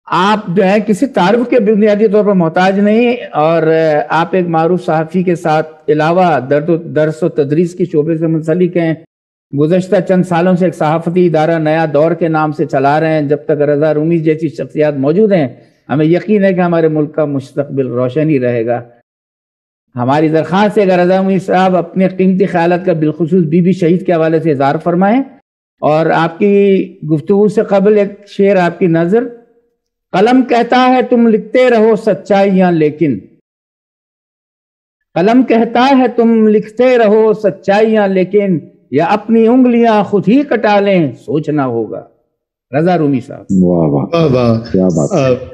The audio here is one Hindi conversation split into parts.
आप जो है किसी तारुफ के बुनियादी तौर पर मोहताज नहीं, और आप एक मारूफ सहाफ़ी के साथ अलावा दर्स व तदरीस की शोबे से मुंसलिक हैं। गुज़श्ता चंद सालों से एक सहाफ़ती इदारा नया दौर के नाम से चला रहे हैं। जब तक रज़ा रूमी जैसी शख्सियात मौजूद हैं, हमें यकीन है कि हमारे मुल्क का मुस्तक़बिल रोशन ही रहेगा। हमारी दरख्वास्त है कि रज़ा रूमी साहब अपने कीमती ख्यालात का बिलखुसूस बीबी शहीद के हवाले से इज़हार फरमाएं। और आपकी गुफ्तगू से कबल एक शेर आपकी नज़र। कलम कहता है तुम लिखते रहो सच्चाइयां लेकिन, कलम कहता है तुम लिखते रहो सच्चाइयां लेकिन, या अपनी उंगलियां खुद ही कटा लें सोचना होगा। रज़ा रूमी साहब। वाह वाह वाह, क्या बात।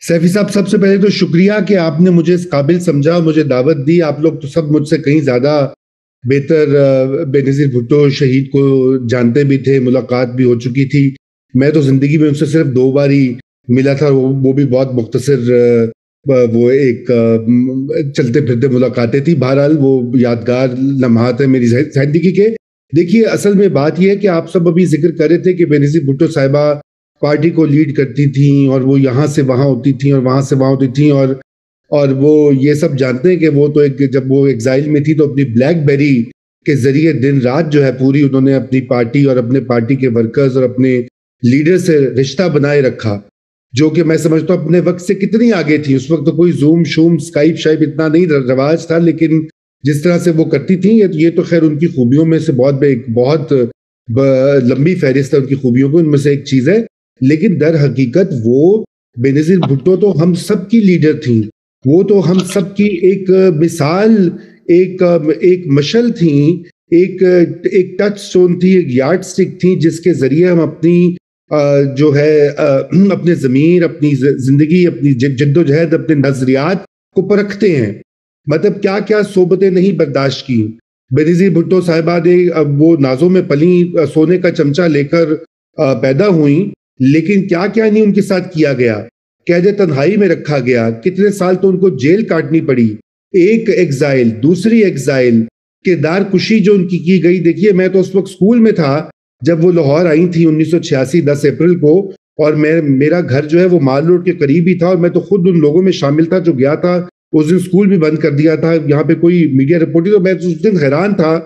सैफी साहब, सबसे पहले तो शुक्रिया कि आपने मुझे इस काबिल समझा, मुझे दावत दी। आप लोग तो सब मुझसे कहीं ज्यादा बेहतर बेनज़ीर भुट्टो शहीद को जानते भी थे, मुलाकात भी हो चुकी थी। मैं तो जिंदगी में उनसे सिर्फ 2 बार ही मिला था, वो भी बहुत मुख्तसर, वो एक चलते फिरते मुलाकातें थी। बहरहाल वो यादगार लम्हात है मेरी जिंदगी के। देखिए, असल में बात यह है कि आप सब अभी जिक्र कर रहे थे कि बेनज़ीर भुट्टो साहिबा पार्टी को लीड करती थी और वो यहाँ से वहाँ होती थी और वहाँ से वहाँ होती थी, और वो ये सब जानते हैं कि वो तो एक, जब वो एग्जाइल में थी तो अपनी ब्लैकबेरी के जरिए दिन रात जो है पूरी उन्होंने अपनी पार्टी और अपने पार्टी के वर्कर्स और अपने लीडर से रिश्ता बनाए रखा, जो कि मैं समझता हूँ अपने वक्त से कितनी आगे थी। उस वक्त तो कोई जूम शूम स्काइप शाइप इतना नहीं रवाज था, लेकिन जिस तरह से वो करती थी, ये तो खैर उनकी खूबियों में से बहुत लंबी फहरिस्त है उनकी खूबियों को, उनमें से एक चीज है। लेकिन दर हकीकत वो बेनज़ीर भुट्टो तो हम सब की लीडर थी, वो तो हम सब की एक मिसाल, एक मशल थी, एक टच स्टोन थी, एक यार्ड स्टिक थी, जिसके जरिए हम अपनी जो है अपने ज़मीर, अपनी जिंदगी, अपनी जद्दोजहद, अपने नजरियात को परखते हैं। मतलब क्या क्या सोबतें नहीं बर्दाश्त की बेनज़ीर भुट्टो साहिबा ने। अब वो नाजों में पली, सोने का चमचा लेकर पैदा हुई, लेकिन क्या क्या नहीं उनके साथ किया गया। कैद तन्हाई में रखा गया, कितने साल तो उनको जेल काटनी पड़ी, एक एग्जाइल दूसरी एग्जाइल, किरदार कुशी जो उनकी की गई। देखिए, मैं तो उस वक्त स्कूल में था जब वो लाहौर आई थी 1986 10 अप्रैल को, और मेरा घर जो है वो माल रोड के करीब ही था, और मैं तो खुद उन लोगों में शामिल था जो गया था। उस दिन स्कूल भी बंद कर दिया था, यहाँ पे कोई मीडिया रिपोर्टिंग, तो मैं उस दिन हैरान था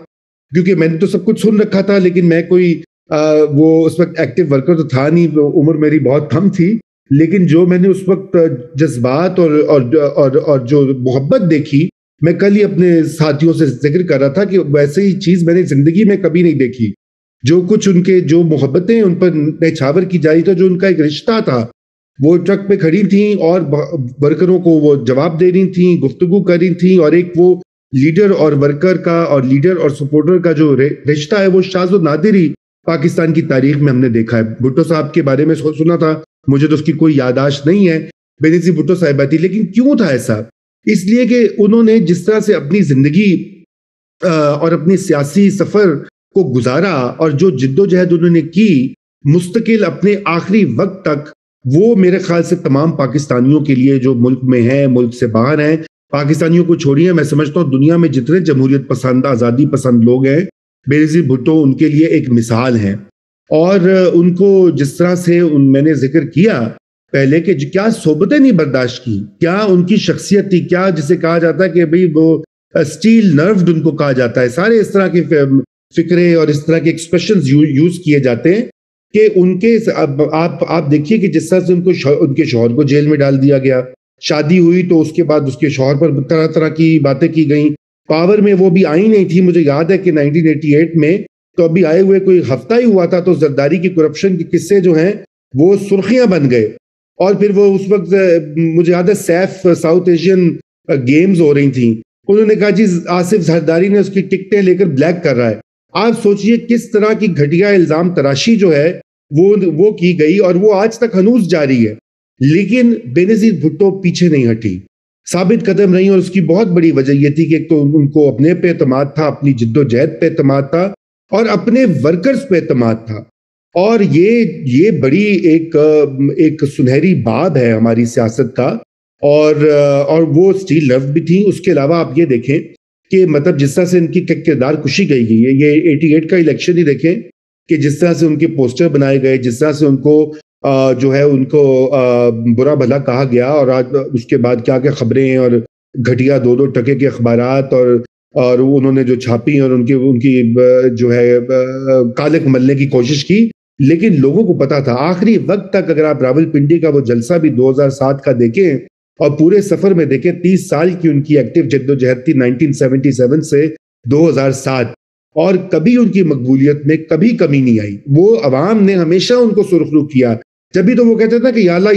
क्योंकि मैंने तो सब कुछ सुन रखा था, लेकिन मैं कोई वो उस वक्त एक्टिव वर्कर तो था नहीं, उम्र मेरी बहुत कम थी। लेकिन जो मैंने उस वक्त जज्बात और जो मोहब्बत देखी, मैं कल ही अपने साथियों से जिक्र कर रहा था कि वैसे ही चीज मैंने जिंदगी में कभी नहीं देखी। जो कुछ उनके जो मोहब्बतें उन पर नछावर की जा रही थी, जो उनका एक रिश्ता था, वो ट्रक पे खड़ी थी और वर्करों को वो जवाब दे रही थी, गुफ्तगू कर रही थी, और एक वो लीडर और वर्कर का और लीडर और सपोर्टर का जो रिश्ता है वो शाज़ नादिरी पाकिस्तान की तारीख में हमने देखा है। भुट्टो साहब के बारे में सुना था, मुझे तो उसकी कोई यादाश्त नहीं है, बेनज़ीर भुट्टो साहिबा थी। लेकिन क्यों था ऐसा? इसलिए कि उन्होंने जिस तरह से अपनी जिंदगी और अपनी सियासी सफर को गुजारा और जो जिद्दोजहद उन्होंने की मुस्तकिल अपने आखिरी वक्त तक, वो मेरे ख्याल से तमाम पाकिस्तानियों के लिए जो मुल्क में हैं, मुल्क से बाहर हैं, पाकिस्तानियों को छोड़िए, मैं समझता हूँ दुनिया में जितने जमहूरियत पसंद, आज़ादी पसंद लोग हैं, बेनज़ीर भुट्टो उनके लिए एक मिसाल हैं। और उनको जिस तरह से मैंने जिक्र किया पहले कि क्या सोबतें नहीं बर्दाश्त की, क्या उनकी शख्सियत थी, क्या जिसे कहा जाता है कि भाई वो स्टील नर्व्ड उनको कहा जाता है। सारे इस तरह के फिक्रे और इस तरह के एक्सप्रेशंस यूज किए जाते हैं कि उनके आप देखिए कि जिस तरह से उनके शौहर को जेल में डाल दिया गया, शादी हुई तो उसके बाद उसके शौहर पर तरह तरह की बातें की गई। पावर में वो भी आई नहीं थी, मुझे याद है कि 1988 में तो अभी आए हुए कोई हफ्ता ही हुआ था तो जरदारी की करप्शन के किस्से जो हैं वो सुर्खियां बन गए। और फिर वो उस वक्त मुझे याद है सैफ साउथ एशियन गेम्स हो रही थी, उन्होंने कहा जी आसिफ जरदारी ने उसकी टिकटें लेकर ब्लैक कर रहा है। आप सोचिए किस तरह की घटिया इल्जाम तराशी जो है वो की गई, और वो आज तक हनूज जारी है। लेकिन बेनज़ीर भुट्टो पीछे नहीं हटी, साबित कदम रही, और उसकी बहुत बड़ी वजह यह थी कि एक तो उनको अपने पे एतमाद था, अपनी जिद्दोजहद पे एतमाद था, और अपने वर्कर्स पे एतमाद था। और ये बड़ी एक सुनहरी बाब है हमारी सियासत का, और वो स्टील लव भी थी। उसके अलावा आप ये देखें कि मतलब जिस तरह से इनकी किरदार कुशी गई है, ये 88 का इलेक्शन ही देखें कि जिस तरह से उनके पोस्टर बनाए गए, जिस तरह से उनको जो है उनको बुरा भला कहा गया, और आज उसके बाद क्या क्या खबरें और घटिया 2-2 टके के अखबारात और उन्होंने जो छापी और उनकी उनकी जो है कालिक मलने की कोशिश की। लेकिन लोगों को पता था आखिरी वक्त तक, अगर आप रावलपिंडी का वो जलसा भी 2007 का देखें और पूरे सफर में देखें, 30 साल की उनकी एक्टिव जद्दोजहद थी 1977 से 2007, और कभी उनकी मकबूलियत में कभी कमी नहीं आई। वो अवाम ने हमेशा उनको सुरखरू किया। जब भी तो वो कहते थे कि या अल्लाह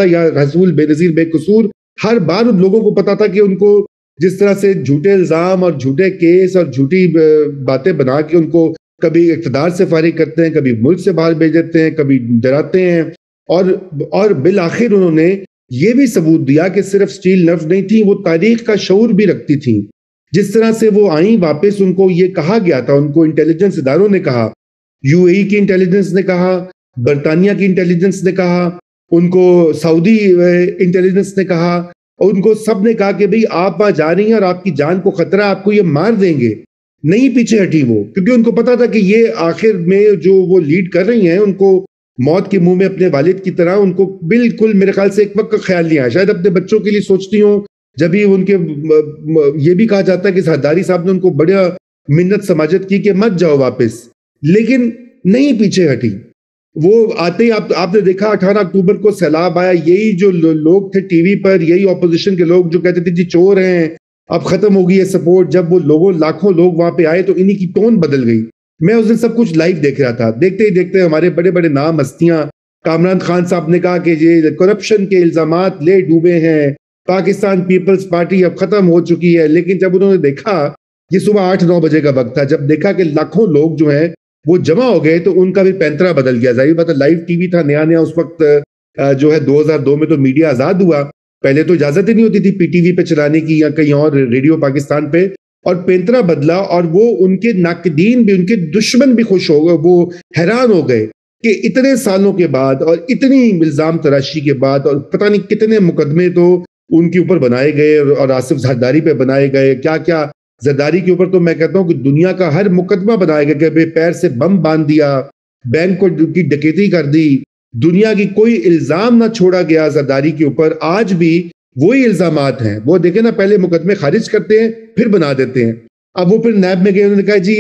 या रसूल बेनजीर बेकसूर, हर बार उन लोगों को पता था कि उनको जिस तरह से झूठे इल्जाम और झूठे केस और झूठी बातें बना के उनको कभी इक़्तिदार से फारिग करते हैं, कभी मुल्क से बाहर भेज देते हैं, कभी डराते हैं, और बिल आखिर उन्होंने ये भी सबूत दिया कि सिर्फ स्टील नर्व नहीं थी, वो तारीख का शऊर भी रखती थी। जिस तरह से वो आई वापस, उनको ये कहा गया था, उनको इंटेलिजेंस इदारों ने कहा, यूएई की इंटेलिजेंस ने कहा, बरतानिया की इंटेलिजेंस ने कहा, उनको सऊदी इंटेलिजेंस ने कहा, और उनको सब ने कहा कि भाई आप वहां जा रही हैं और आपकी जान को खतरा, आपको ये मार देंगे। नहीं पीछे हटी वो, क्योंकि उनको पता था कि ये आखिर में जो वो लीड कर रही हैं, उनको मौत के मुंह में अपने वालिद की तरह, उनको बिल्कुल मेरे ख्याल से एक वक्त का ख्याल नहीं आया। शायद अपने बच्चों के लिए सोचती हूँ, जब भी उनके ये भी कहा जाता है कि सरदारी साहब ने उनको बड़ा मिन्नत समाजत की कि मत जाओ वापस, लेकिन नहीं पीछे हटी। वो आते ही आपने देखा 18 अक्टूबर को सैलाब आया, यही जो लोग थे टीवी पर, यही ऑपोजिशन के लोग जो कहते थे जी चोर हैं, अब खत्म हो गई है सपोर्ट, जब वो लोगों लाखों लोग वहां पे आए तो इन्हीं की टोन बदल गई। मैं उस दिन सब कुछ लाइव देख रहा था, देखते ही देखते हमारे बड़े बड़े नाम हस्तियां, कामरान खान साहब ने कहा कि ये करप्शन के इल्जामात ले डूबे हैं, पाकिस्तान पीपल्स पार्टी अब खत्म हो चुकी है। लेकिन जब उन्होंने देखा, ये सुबह 8-9 बजे का वक्त था, जब देखा कि लाखों लोग जो हैं वो जमा हो गए, तो उनका भी पैंतरा बदल गया। जाहिर बात है, लाइव टीवी था नया नया उस वक्त, जो है 2002 में तो मीडिया आजाद हुआ, पहले तो इजाजत ही नहीं होती थी पीटीवी पे चलाने की या कहीं और रेडियो पाकिस्तान पे, और पैंतरा बदला, और वो उनके नाकदीन भी, उनके दुश्मन भी खुश हो गए, वो हैरान हो गए कि इतने सालों के बाद और इतनी इल्जाम तराशी के बाद और पता नहीं कितने मुकदमे तो उनके ऊपर बनाए गए और आसिफ जरदारी पे बनाए गए, क्या क्या जरदारी के ऊपर तो मैं कहता हूं कि दुनिया का हर मुकदमा बनाया गया कि पैर से बम बांध दिया, बैंक को की डकैती कर दी, दुनिया की कोई इल्जाम ना छोड़ा गया जरदारी के ऊपर। आज भी वही इल्जामात हैं। वो देखे ना, पहले मुकदमे खारिज करते हैं फिर बना देते हैं। अब वो फिर नैब में गए, उन्होंने कहा जी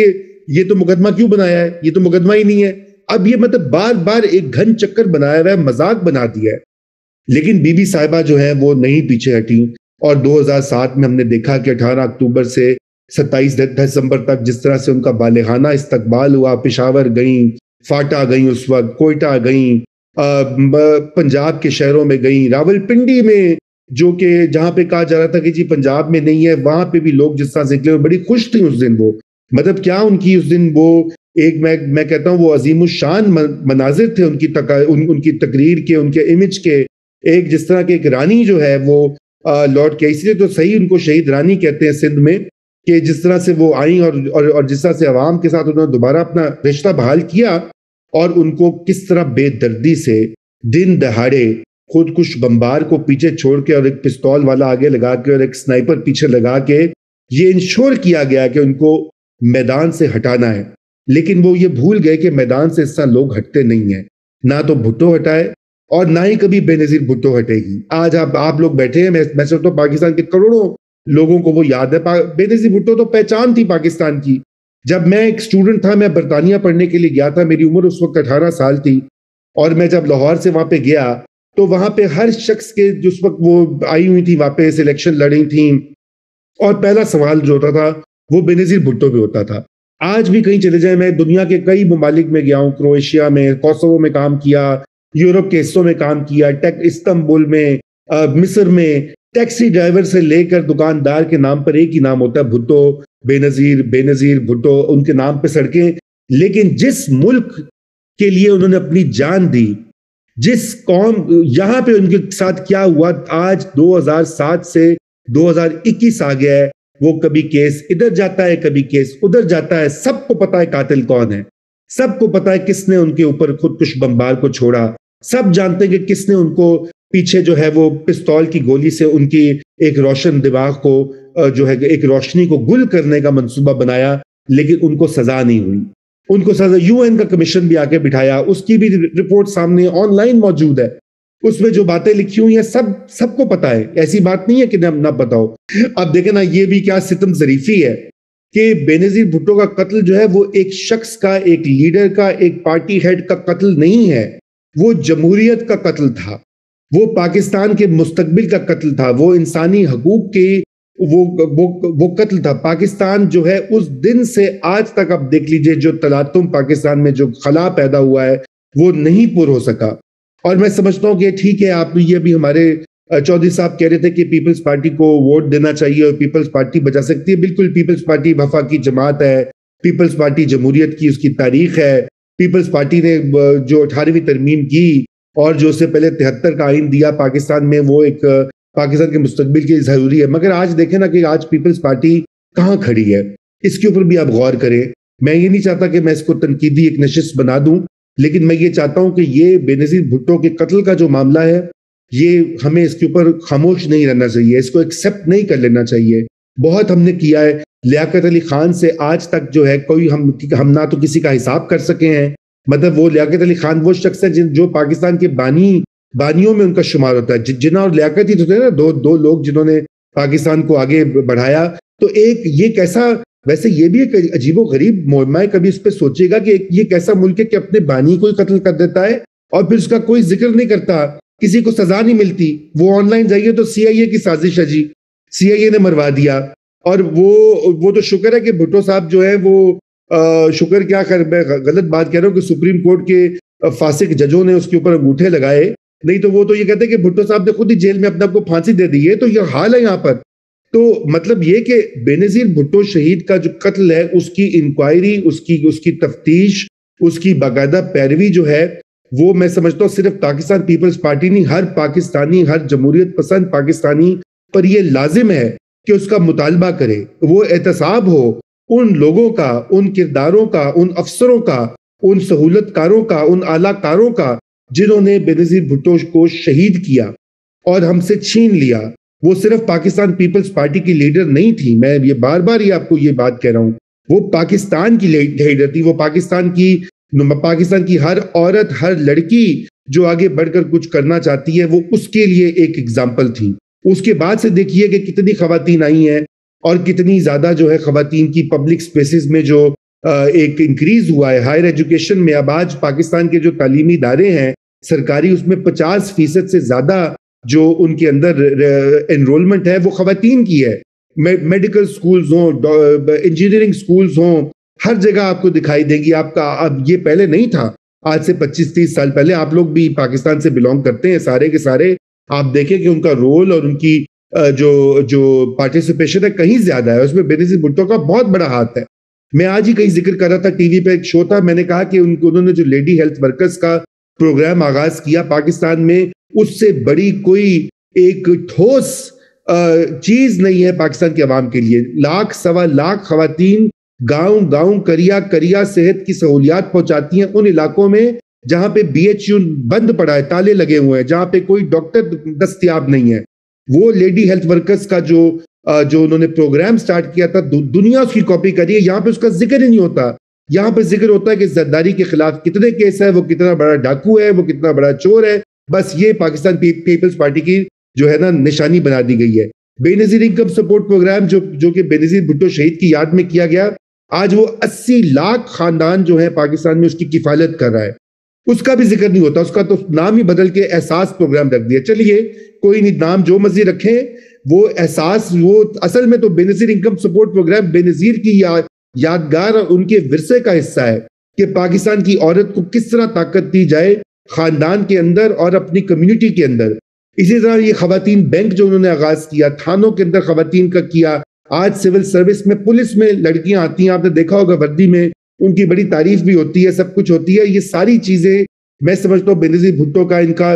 ये तो मुकदमा क्यों बनाया है, ये तो मुकदमा ही नहीं है। अब ये मतलब बार बार एक घन चक्कर बनाया हुआ है, मजाक बना दिया है। लेकिन बीबी साहिबा जो है वो नहीं पीछे हटी, और 2007 में हमने देखा कि 18 अक्टूबर से 27 दिसंबर तक जिस तरह से उनका बालिगाना इस्तकबाल हुआ, पेशावर गई, फाटा गई, उस वक्त कोयटा गई, पंजाब के शहरों में गई, रावलपिंडी में जो कि जहां पे कहा जा रहा था कि जी पंजाब में नहीं है, वहां पे भी लोग जिस तरह से निकले, बड़ी खुश थी उस दिन। वो मतलब क्या उनकी उस दिन वो एक मैं कहता हूँ वो अजीमुशान मनाजिर थे उनकी उनकी तकरीर के, उनके इमेज के। एक जिस तरह की एक रानी जो है वो लौट के, इसलिए तो सही उनको शहीद रानी कहते हैं सिंध में, कि जिस तरह से वो आई और जिस तरह से अवाम के साथ उन्होंने दोबारा अपना रिश्ता बहाल किया, और उनको किस तरह बेदर्दी से दिन दहाड़े खुदकुश बम्बार को पीछे छोड़ के और एक पिस्तौल वाला आगे लगा के और एक स्नाइपर पीछे लगा के ये इंश्योर किया गया कि उनको मैदान से हटाना है। लेकिन वो ये भूल गए कि मैदान से इस तरह लोग हटते नहीं है। ना तो भुट्टो हटाए और ना ही कभी बेनजीर भुट्टो हटेगी। आज आप लोग बैठे हैं, मैं सोचता हूँ पाकिस्तान के करोड़ों लोगों को वो याद है। बेनजीर भुट्टो तो पहचान थी पाकिस्तान की। जब मैं एक स्टूडेंट था, मैं बरतानिया पढ़ने के लिए गया था, मेरी उम्र उस वक्त 18 साल थी, और मैं जब लाहौर से वहां पे गया तो वहां पे हर शख्स के जिस वक्त वो आई हुई थी, वहां पे इलेक्शन लड़ी थी, और पहला सवाल जो होता था वो बेनजीर भुट्टो पे होता था। आज भी कहीं चले जाए, मैं दुनिया के कई ममालिक में गया हूँ, क्रोएशिया में, कोसोवो में काम किया, यूरोप के हिस्सों में काम किया, इस्तांबुल में, मिस्र में, टैक्सी ड्राइवर से लेकर दुकानदार के नाम पर एक ही नाम होता है, भुट्टो, बेनजीर भुट्टो, उनके नाम पे सड़कें। लेकिन जिस मुल्क के लिए उन्होंने अपनी जान दी, जिस कौम, यहां पे उनके साथ क्या हुआ, आज 2007 से 2021 आ गया है, वो कभी केस इधर जाता है, कभी केस उधर जाता है। सबको पता है कातिल कौन है, सबको पता है किसने उनके ऊपर खुदकुश बम्बार को छोड़ा, सब जानते हैं कि किसने उनको पीछे जो है वो पिस्तौल की गोली से उनकी एक रोशन दिमाग को जो है एक रोशनी को गुल करने का मंसूबा बनाया, लेकिन उनको सजा नहीं हुई। उनको सजा, यूएन का कमीशन भी आके बिठाया, उसकी भी रिपोर्ट सामने ऑनलाइन मौजूद है, उसमें जो बातें लिखी हुई हैं सबको पता है, ऐसी बात नहीं है कि ना पता हो। अब देखें ना, ये भी क्या सितम ज़रीफी है कि बेनज़ीर भुट्टो का कत्ल जो है वो एक शख्स का, एक लीडर का, एक पार्टी हेड का कत्ल नहीं है, वो जमहूरियत का कत्ल था, वो पाकिस्तान के मुस्तकबिल का कत्ल था, वो इंसानी हकूक के वो कत्ल था। पाकिस्तान जो है उस दिन से आज तक आप देख लीजिए, जो तलातुम पाकिस्तान में जो खला पैदा हुआ है वो नहीं पूरा हो सका। और मैं समझता हूँ कि ठीक है, आप ये भी हमारे चौधरी साहब कह रहे थे कि पीपल्स पार्टी को वोट देना चाहिए और पीपल्स पार्टी बचा सकती है। बिल्कुल, पीपल्स पार्टी वफाकी जमात है, पीपल्स पार्टी जमहूरियत की उसकी तारीख है। पीपल्स पार्टी ने जो 18वीं तरमीम की और जो उससे पहले 73 का आइन दिया पाकिस्तान में, वो एक पाकिस्तान के मुस्तकबिल के लिए जरूरी है। मगर आज देखें ना कि आज पीपल्स पार्टी कहाँ खड़ी है, इसके ऊपर भी आप गौर करें। मैं ये नहीं चाहता कि मैं इसको तनकीदी एक नशिस्त बना दूं, लेकिन मैं ये चाहता हूं कि ये बेनज़ीर भुट्टो के कत्ल का जो मामला है, ये हमें इसके ऊपर खामोश नहीं रहना चाहिए, इसको एक्सेप्ट नहीं कर लेना चाहिए। बहुत हमने किया है, लियाकत अली खान से आज तक जो है कोई हम ना तो किसी का हिसाब कर सके हैं। मतलब वो लियाकत अली खान वो शख्स है जो पाकिस्तान के बानियों में उनका शुमार होता है। जिन्ना और लियाकत ही तो थे ना, दो लोग जिन्होंने पाकिस्तान को आगे बढ़ाया। तो एक ये कैसा, वैसे ये भी एक अजीबो गरीब मुअम्मा है, कभी इस पे सोचेगा कि ये कैसा मुल्क है कि अपने बानी को ही कत्ल कर देता है और फिर उसका कोई जिक्र नहीं करता, किसी को सजा नहीं मिलती। वो ऑनलाइन जाइए तो सीआईए की साजिश है जी, सीआईए ने मरवा दिया। और वो तो शुक्र है कि भुट्टो साहब जो है वो शुक्र क्या, खैर मैं गलत बात कह रहा हूँ कि सुप्रीम कोर्ट के फासिक जजों ने उसके ऊपर अंगूठे लगाए, नहीं तो वो तो ये कहते हैं कि भुट्टो साहब ने खुद ही जेल में अपने आप को फांसी दे दी है। तो ये हाल है यहाँ पर। तो मतलब ये कि बेनज़ीर भुट्टो शहीद का जो कत्ल है, उसकी इंक्वायरी, उसकी तफ्तीश, उसकी बाकायदा पैरवी जो है, वो मैं समझता हूँ सिर्फ पाकिस्तान पीपल्स पार्टी नहीं, हर पाकिस्तानी, हर जमहूरियत पसंद पाकिस्तानी पर यह लाजिम है कि उसका मुतालबा करे, वो एहतसाब हो उन लोगों का, उन किरदारों का, उन अफसरों का, उन सहूलतकारों का, उन आलाकारों का जिन्होंने बेनज़ीर भुट्टो को शहीद किया और हमसे छीन लिया। वो सिर्फ पाकिस्तान पीपल्स पार्टी की लीडर नहीं थी, मैं ये बार बार ही आपको ये बात कह रहा हूं, वो पाकिस्तान की लीडर थी। वो पाकिस्तान की हर औरत, हर लड़की जो आगे बढ़कर कुछ करना चाहती है, वो उसके लिए एक एग्जाम्पल थी। उसके बाद से देखिए कि कितनी खवातीन आई हैं और कितनी ज्यादा जो है खवातीन की पब्लिक स्पेसेस में जो एक इंक्रीज हुआ है हायर एजुकेशन में। अब आज पाकिस्तान के जो तालीमी इदारे हैं सरकारी, उसमें 50% से ज्यादा जो उनके अंदर एनरोलमेंट है वो खवातीन की है। मेडिकल स्कूल्स हों, इंजीनियरिंग स्कूल्स हों, हर जगह आपको दिखाई देगी। आपका अब ये पहले नहीं था, आज से 25-30 साल पहले। आप लोग भी पाकिस्तान से बिलोंग करते हैं सारे के सारे, आप देखें कि उनका रोल और उनकी जो पार्टिसिपेशन है कहीं ज्यादा है, उसमें बेनज़ीर भुट्टो का बहुत बड़ा हाथ है। मैं आज ही कहीं जिक्र कर रहा था, टीवी पे एक शो था, मैंने कहा कि उन्होंने जो लेडी हेल्थ वर्कर्स का प्रोग्राम आगाज किया पाकिस्तान में, उससे बड़ी कोई एक ठोस चीज नहीं है पाकिस्तान के अवाम के लिए। 1 सवा लाख खवातीन गांव करिया सेहत की सहूलियात पहुंचाती हैं उन इलाकों में जहां पे BHU बंद पड़ा है, ताले लगे हुए हैं, जहां पे कोई डॉक्टर दस्तयाब नहीं है। वो लेडी हेल्थ वर्कर्स का जो उन्होंने प्रोग्राम स्टार्ट किया था, दुनिया उसकी कॉपी करी है। यहाँ पे उसका जिक्र ही नहीं होता। यहाँ पे जिक्र होता है कि जरदारी के खिलाफ कितने केस है, वो कितना बड़ा डाकू है, वो कितना बड़ा चोर है। बस ये पाकिस्तान पीपल्स पार्टी की जो है ना निशानी बना दी गई है। बेनज़ीर इनकम सपोर्ट प्रोग्राम जो कि बेनज़ीर भुट्टो शहीद की याद में किया गया, आज वो 80 लाख खानदान जो है पाकिस्तान में उसकी किफालत कर रहा है, उसका भी जिक्र नहीं होता। उसका तो नाम ही बदल के एहसास प्रोग्राम रख दिया। चलिए कोई नहीं, नाम जो मर्जी रखें, वो एहसास, वो असल में तो Benazir income support programme Benazir की यादगार और उनके विरसे का हिस्सा है कि पाकिस्तान की औरत को किस तरह ताकत दी जाए खानदान के अंदर और अपनी कम्युनिटी के अंदर। इसी तरह ये खवातीन बैंक जो उन्होंने आगाज किया, थानों के अंदर खवातीन का किया। आज सिविल सर्विस में, पुलिस में लड़कियां आती हैं, आपने देखा होगा वर्दी में, उनकी बड़ी तारीफ भी होती है, सब कुछ होती है। ये सारी चीजें मैं समझता हूँ बेनज़ीर भुट्टो का इनका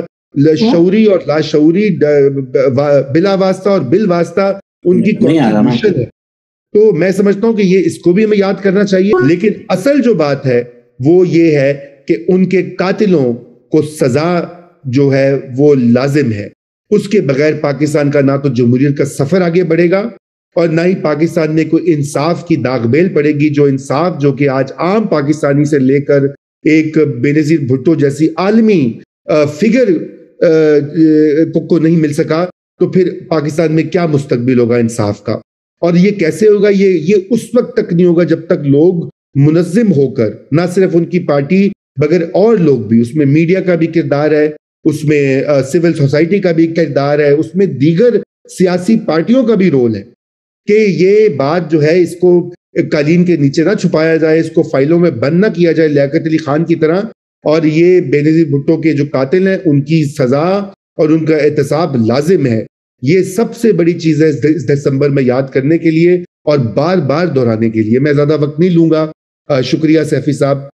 शऊरी और लाशऊरी बिला वास्ता और बिल वास्ता उनकी कॉन्ट्रिब्यूशन है। तो मैं समझता हूं कि ये इसको भी हमें याद करना चाहिए। लेकिन असल जो बात है वो ये है कि उनके कातिलों को सजा जो है वो लाजिम है। उसके बगैर पाकिस्तान का ना तो जमहूरियत का सफर आगे बढ़ेगा और ना ही पाकिस्तान में कोई इंसाफ की दागबेल पड़ेगी, जो इंसाफ जो कि आज आम पाकिस्तानी से लेकर एक बेनजीर भुट्टो जैसी आलमी फिगर को नहीं मिल सका, तो फिर पाकिस्तान में क्या मुस्तकबिल होगा इंसाफ का। और ये कैसे होगा? ये उस वक्त तक नहीं होगा जब तक लोग मुनज़्ज़िम होकर, ना सिर्फ उनकी पार्टी मगर और लोग भी, उसमें मीडिया का भी किरदार है, उसमें सिविल सोसाइटी का भी किरदार है, उसमें दीगर सियासी पार्टियों का भी रोल है कि ये बात जो है इसको कालीन के नीचे ना छुपाया जाए, इसको फाइलों में बंद ना किया जाए लियाकत अली खान की तरह, और ये बेनजीर भुट्टो के जो कातिल हैं उनकी सजा और उनका एहतसाब लाजिम है। ये सबसे बड़ी चीज है इस दिसंबर में याद करने के लिए और बार बार दोहराने के लिए। मैं ज्यादा वक्त नहीं लूंगा। शुक्रिया सैफी साहब,